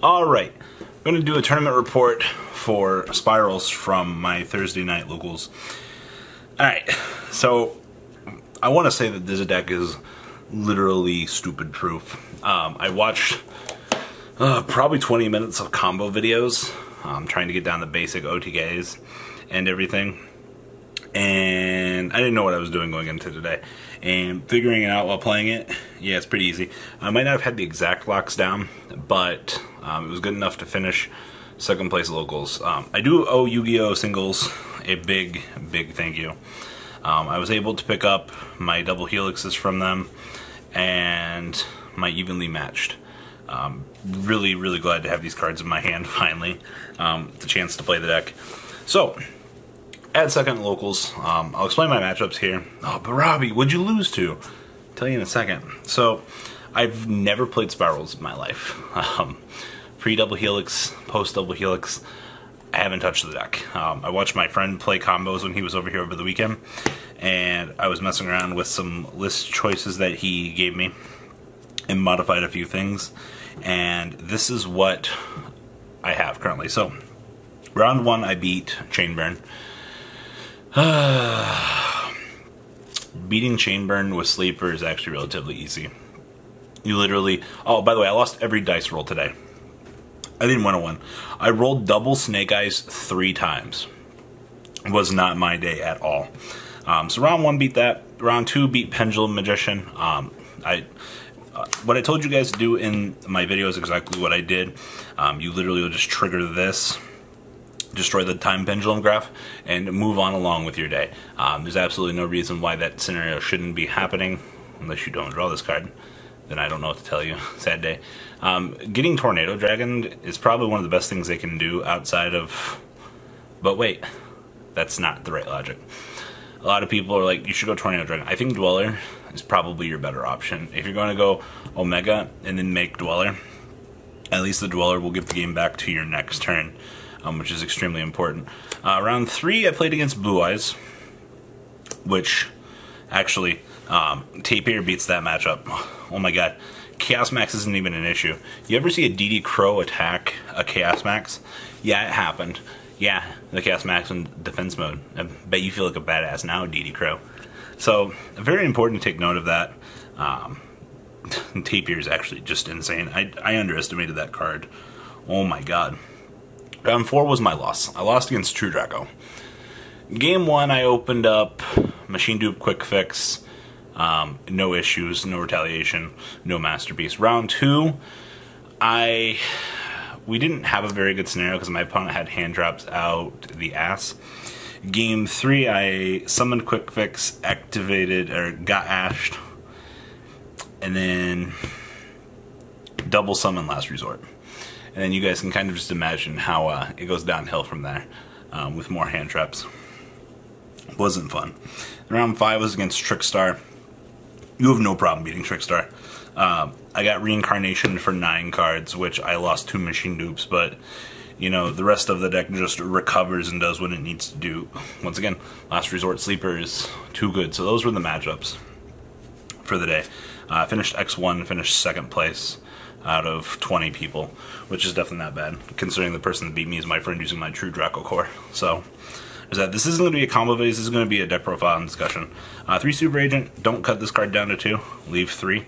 Alright, I'm going to do a tournament report for Spyrals from my Thursday night locals. Alright, so I want to say that this deck is literally stupid proof. I watched probably 20 minutes of combo videos, trying to get down the basic OTKs and everything. And I didn't know what I was doing going into today. And figuring it out while playing it, yeah, it's pretty easy. I might not have had the exact locks down, but it was good enough to finish second place locals. I do owe Yugioh singles a big thank you. I was able to pick up my double helixes from them and my evenly matched. Really glad to have these cards in my hand finally. The chance to play the deck. So, at second locals, I'll explain my matchups here. Oh, but Robbie, what'd you lose to? I'll tell you in a second. So, I've never played Spyrals in my life. Pre-double helix, post-double helix, I haven't touched the deck. I watched my friend play combos when he was over here over the weekend, and I was messing around with some list choices that he gave me and modified a few things, and this is what I have currently. So, round one I beat Chainburn. Beating Chainburn with Sleeper is actually relatively easy. You literally... Oh, by the way, I lost every dice roll today. I didn't win a one. I rolled double Snake Eyes 3 times. It was not my day at all. So round one beat that. Round two beat Pendulum Magician. What I told you guys to do in my video is exactly what I did. You literally will just trigger this, destroy the time pendulum graph, and move on along with your day. There's absolutely no reason why that scenario shouldn't be happening, unless you don't draw this card. Then I don't know what to tell you. Sad day. Getting Tornado Dragon is probably one of the best things they can do outside of... But wait, that's not the right logic. A lot of people are like, you should go Tornado Dragon. I think Dweller is probably your better option. If you're going to go Omega and then make Dweller, at least the Dweller will give the game back to your next turn, which is extremely important. Round three, I played against Blue Eyes, which actually, Tapir beats that matchup. Oh my god. Chaos Max isn't even an issue. You ever see a DD Crow attack a Chaos Max? Yeah, it happened. Yeah, the Chaos Max in defense mode. I bet you feel like a badass now, DD Crow. So, very important to take note of that. Tapir is actually just insane. I underestimated that card. Oh my god. Round four was my loss. I lost against True Draco. Game one, I opened up Machine Dupe Quick Fix. No issues, no retaliation, no masterpiece. Round two, we didn't have a very good scenario because my opponent had hand drops out the ass. Game three, I summoned Quick Fix, activated, or got ashed, and then double summon Last Resort. And then you guys can kind of just imagine how it goes downhill from there with more hand traps. Wasn't fun. Round five was against Trickstar. You have no problem beating Trickstar. I got Reincarnation for 9 cards, which I lost 2 Machine Dupes, but, you know, the rest of the deck just recovers and does what it needs to do. Once again, Last Resort Sleeper is too good. So those were the matchups for the day. I finished X1, finished second place out of 20 people, which is definitely not bad, considering the person that beat me is my friend using my True Draco core. So, there's that. This isn't going to be a combo video, this is going to be a deck profile and discussion. 3 Super Agent, don't cut this card down to 2, leave 3.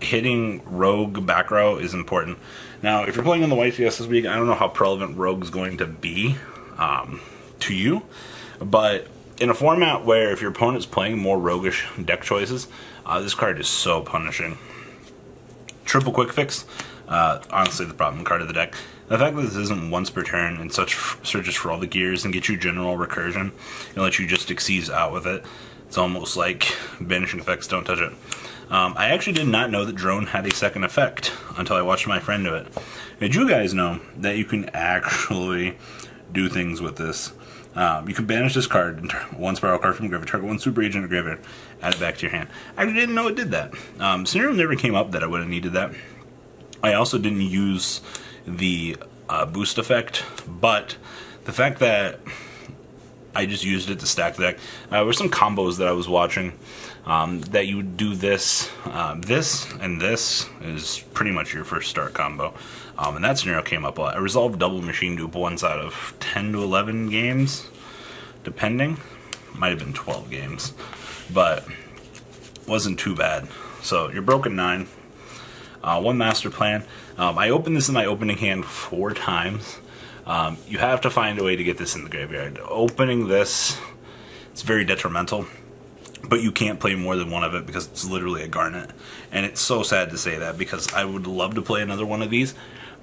Hitting Rogue back row is important. Now, if you're playing on the YCS this week, I don't know how relevant Rogue is going to be to you, but in a format where if your opponent's playing more roguish deck choices, this card is so punishing. Triple Quick Fix, honestly the problem card of the deck. The fact that this isn't once per turn and such searches for all the gears and get you general recursion and let you just Xyz out with it, it's almost like banishing effects, don't touch it. I actually did not know that Drone had a second effect until I watched my friend do it. Did you guys know that you can actually do things with this? You can banish this card, one Spiral card from graveyard, target 1 Super Agent or graveyard, add it back to your hand. I actually didn't know it did that. Scenario never came up that I would have needed that. I also didn't use the boost effect, but the fact that I just used it to stack the deck. There were some combos that I was watching that you would do this, this, and this is pretty much your first start combo. And that scenario came up a lot. I resolved double machine dupe once out of 10 to 11 games, depending. Might have been 12 games, but wasn't too bad. So you're broken 9. One master plan. I opened this in my opening hand 4 times. You have to find a way to get this in the graveyard. Opening this, it's very detrimental, but you can't play more than one of it because it's literally a garnet. And it's so sad to say that because I would love to play another one of these,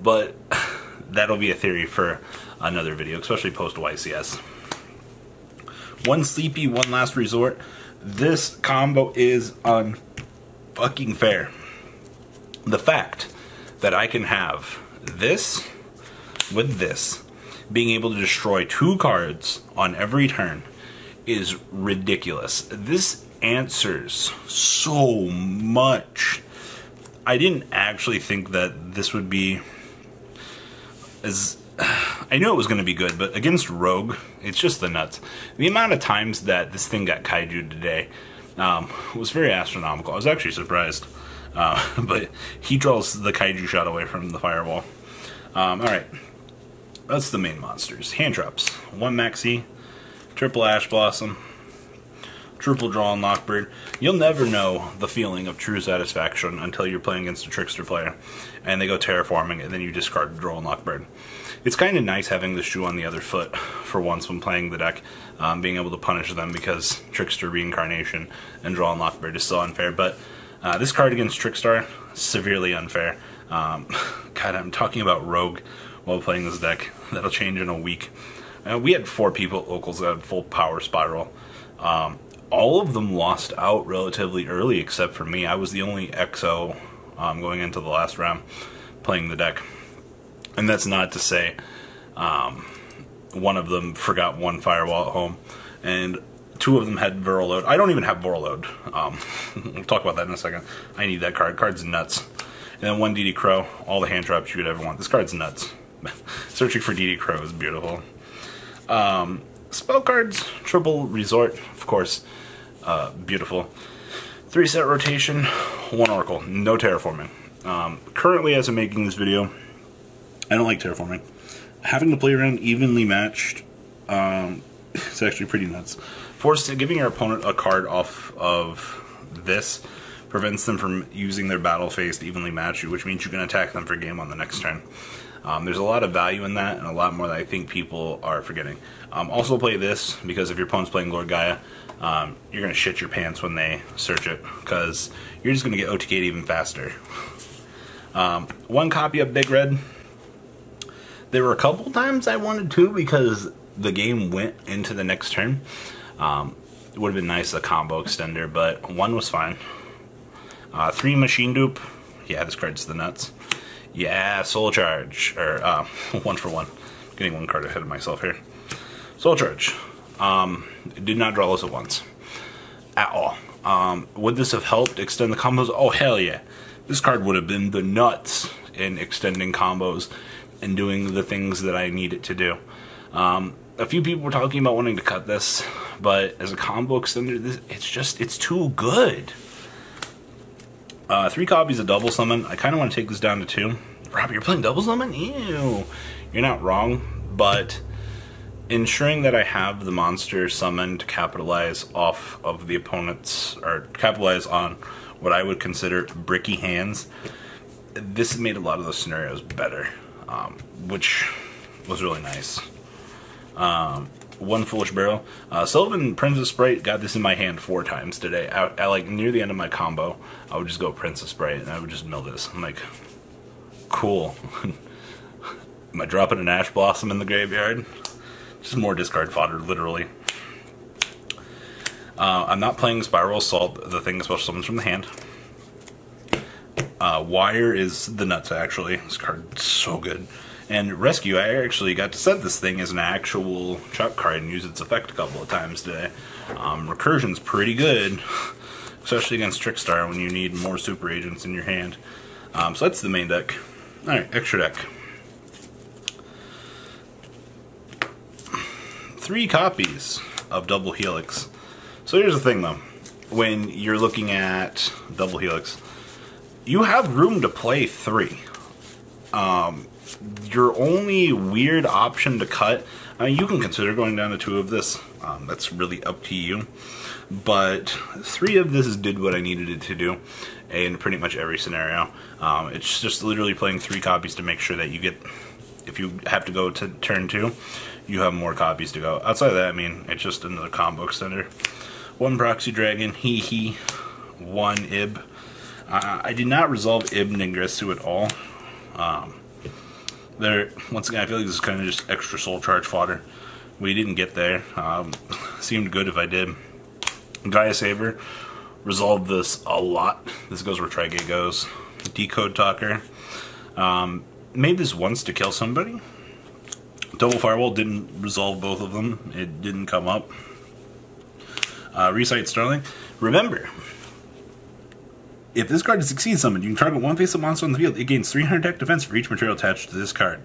but that'll be a theory for another video, especially post YCS. One sleepy, one last resort. This combo is unfucking fair. The fact that I can have this with this, being able to destroy 2 cards on every turn, is ridiculous. This answers so much. I didn't actually think that this would be as... I knew it was going to be good, but against Rogue, it's just the nuts. The amount of times that this thing got kaiju today was very astronomical. I was actually surprised. But he draws the kaiju shot away from the firewall. Alright. That's the main monsters. Hand traps. 1 Maxi, triple Ash Blossom, triple Draw and Lockbird. You'll never know the feeling of true satisfaction until you're playing against a Trickster player and they go terraforming and then you discard Draw and Lockbird. It's kind of nice having the shoe on the other foot for once when playing the deck, being able to punish them because Trickster Reincarnation and Draw and Lockbird is so unfair. But this card against Trickstar, severely unfair. God, I'm talking about Rogue while playing this deck. That'll change in a week. We had 4 people at locals that had full power Spiral. All of them lost out relatively early except for me. I was the only XO going into the last round playing the deck. And that's not to say one of them forgot 1 firewall at home and 2 of them had Vorload. I don't even have Vorload. We'll talk about that in a second. I need that card. Card's nuts. And then 1 DD Crow. All the hand traps you could ever want. This card's nuts. Searching for DD Crow is beautiful. Spell cards. Triple Resort. Of course. Beautiful. 3 set rotation. 1 Oracle. No terraforming. Currently, as I'm making this video, I don't like terraforming. Having to play around evenly matched, it's actually pretty nuts. Giving your opponent a card off of this prevents them from using their battle phase to evenly match you, which means you can attack them for game on the next turn. There's a lot of value in that, and a lot more that I think people are forgetting. Also play this, because if your opponent's playing Lord Gaia, you're going to shit your pants when they search it, because you're just going to get OTK'd even faster. 1 copy of Big Red. There were a couple times I wanted 2 because the game went into the next turn. It would have been nice, a combo extender, but 1 was fine. 3 Machine Dupe. Yeah, this card's the nuts. Yeah, Soul Charge. Or, 1 for 1. Getting 1 card ahead of myself here. Soul Charge. Did not draw this at once. At all. Would this have helped extend the combos? Oh, hell yeah. This card would have been the nuts in extending combos and doing the things that I need it to do. A few people were talking about wanting to cut this, but as a combo extender, it's too good. 3 copies of Double Summon. I kind of want to take this down to 2. Robbie, you're playing Double Summon? Ew. You're not wrong, but ensuring that I have the monster summoned to capitalize off of the opponent's, or capitalize on what I would consider bricky hands, this made a lot of those scenarios better, which was really nice. 1 Foolish Barrel. Sylvan Princess Sprite got this in my hand 4 times today. At like near the end of my combo, I would just go Princess Sprite and I would just mill this. I'm like, cool. Am I dropping an Ash Blossom in the graveyard? Just more discard fodder, literally. I'm not playing Spyrals, Salt, the thing special summons from the hand. Wire is the nuts, actually. This card's so good. And Rescue, I actually got to set this thing as an actual chop card and use its effect a couple of times today. Recursion's pretty good, especially against Trickstar when you need more super agents in your hand. So that's the main deck. Alright, extra deck. 3 copies of Double Helix. So here's the thing though, when you're looking at Double Helix, you have room to play 3. Your only weird option to cut, I mean, you can consider going down to 2 of this. That's really up to you. But 3 of this did what I needed it to do in pretty much every scenario. It's just literally playing 3 copies to make sure that you get, if you have to go to turn 2, you have more copies to go. Outside of that, I mean, it's just another combo extender. 1 Proxy Dragon, hee, 1 Ib. I did not resolve Ib Ningresu at all. Once again, I feel like this is kind of just extra soul charge fodder. We didn't get there. Seemed good if I did. Gaia Saber resolved this a lot. This goes where Trigate goes. Decode Talker. Made this once to kill somebody. Double Firewall didn't resolve both of them. It didn't come up. Recite Starling. Remember, if this card is Succeed Summoned, you can target one face-up monster on the field. It gains 300 deck defense for each material attached to this card.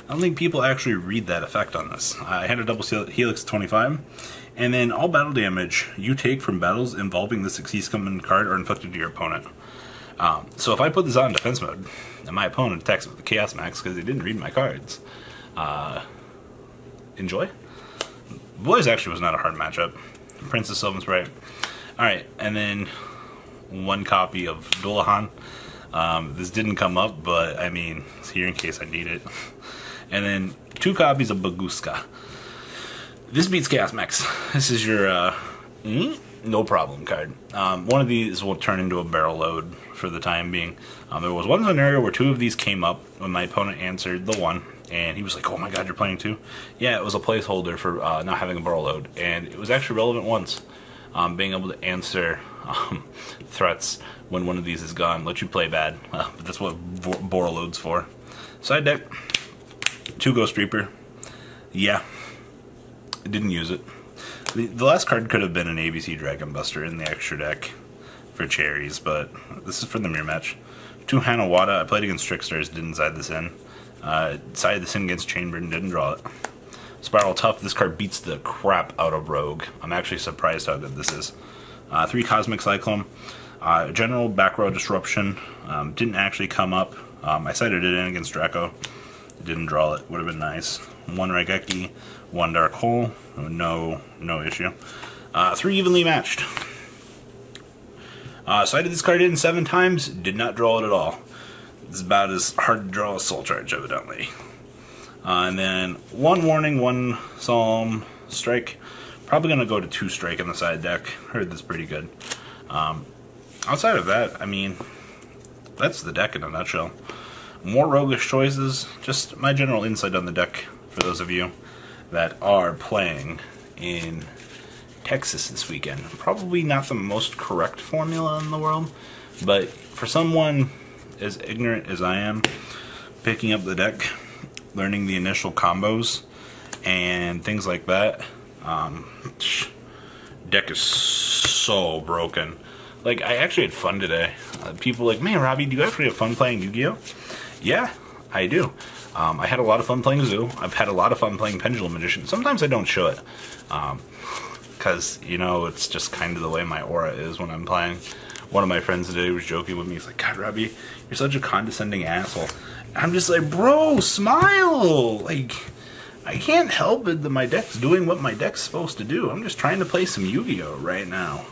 I don't think people actually read that effect on this. I had a Double Helix 25, and then all battle damage you take from battles involving the Succeed Summoned card are inflicted to your opponent. So if I put this on in defense mode, and my opponent attacks with the Chaos Max because they didn't read my cards, enjoy. Boys actually was not a hard matchup. Princess Sylvan Sprite. Alright, and then 1 copy of Dullahan. This didn't come up, but I mean, it's here in case I need it. And then 2 copies of Baguska. This beats Chaos Max. This is your no problem card. One of these will turn into a barrel load for the time being. There was one scenario where 2 of these came up when my opponent answered the 1, and he was like, "Oh my god, you're playing 2?" Yeah, it was a placeholder for not having a barrel load, and it was actually relevant once. Being able to answer threats when one of these is gone, let you play bad. But that's what barrel load's for. Side deck, 2 Ghost Reaper. Yeah, I didn't use it. The last card could have been an ABC Dragon Buster in the extra deck for cherries, but this is for the mirror match. 2 Hanawada. I played against Tricksters, didn't side this in. Sided this in against Chambered and didn't draw it. Spiral Tough. This card beats the crap out of Rogue. I'm actually surprised how good this is. 3 Cosmic Cyclone. General Back Row Disruption. Didn't actually come up. I sided it in against Draco. Didn't draw it. Would have been nice. 1 Raigeki. 1 Dark Hole. No issue. 3 Evenly Matched. Sided this card in 7 times. Did not draw it at all. It's about as hard to draw as Soul Charge, evidently. And then 1 Warning, 1 Solemn Strike. Probably going to go to 2 Strike in the side deck. Heard that's pretty good. Outside of that, I mean, that's the deck in a nutshell. More roguish choices. Just my general insight on the deck for those of you that are playing in Texas this weekend. Probably not the most correct formula in the world, but for someone as ignorant as I am, picking up the deck, learning the initial combos and things like that, deck is so broken. Like, I actually had fun today. People were like, "Man, Robbie, do you actually have fun playing Yu-Gi-Oh?" Yeah, I do. I had a lot of fun playing Zoo. I've had a lot of fun playing Pendulum Magician. Sometimes I don't show it, because, you know, it's just kind of the way my aura is when I'm playing. One of my friends today was joking with me. He's like, "God, Robbie, you're such a condescending asshole." I'm just like, bro, smile! Like, I can't help it that my deck's doing what my deck's supposed to do. I'm just trying to play some Yu-Gi-Oh right now.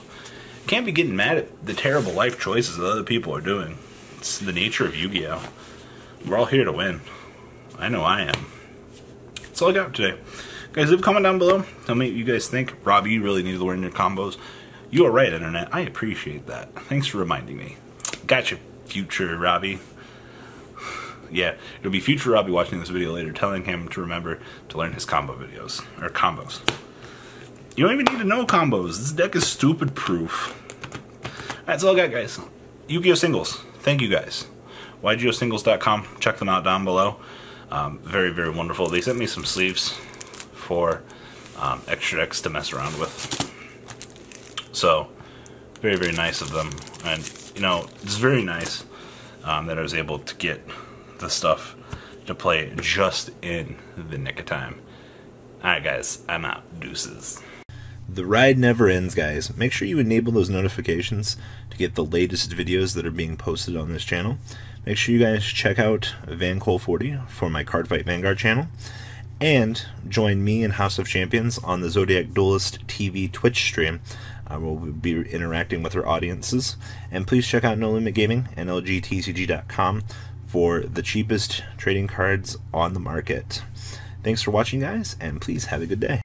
Can't be getting mad at the terrible life choices that other people are doing. It's the nature of Yu-Gi-Oh. We're all here to win. I know I am. That's all I got today. Guys, leave a comment down below. Tell me what you guys think. Robbie, you really need to learn your combos. You are right, Internet. I appreciate that. Thanks for reminding me. Gotcha, future Robbie. Yeah, it'll be future Robbie watching this video later, telling him to remember to learn his combo videos. Or combos. You don't even need to know combos. This deck is stupid proof. That's all I got, guys. Yu-Gi-Oh! Singles. Thank you, guys. YGOsingles.com. Check them out down below. Very, very wonderful. They sent me some sleeves for extra decks to mess around with. So, very, very nice of them. And, you know, it's very nice that I was able to get the stuff to play just in the nick of time. Alright guys, I'm out. Deuces. The ride never ends, guys. Make sure you enable those notifications to get the latest videos that are being posted on this channel. Make sure you guys check out VanCole40 for my Cardfight Vanguard channel. And join me and House of Champions on the Zodiac Duelist TV Twitch stream. We'll be interacting with our audiences. And please check out No Limit Gaming and LGTCG.com for the cheapest trading cards on the market. Thanks for watching, guys, and please have a good day.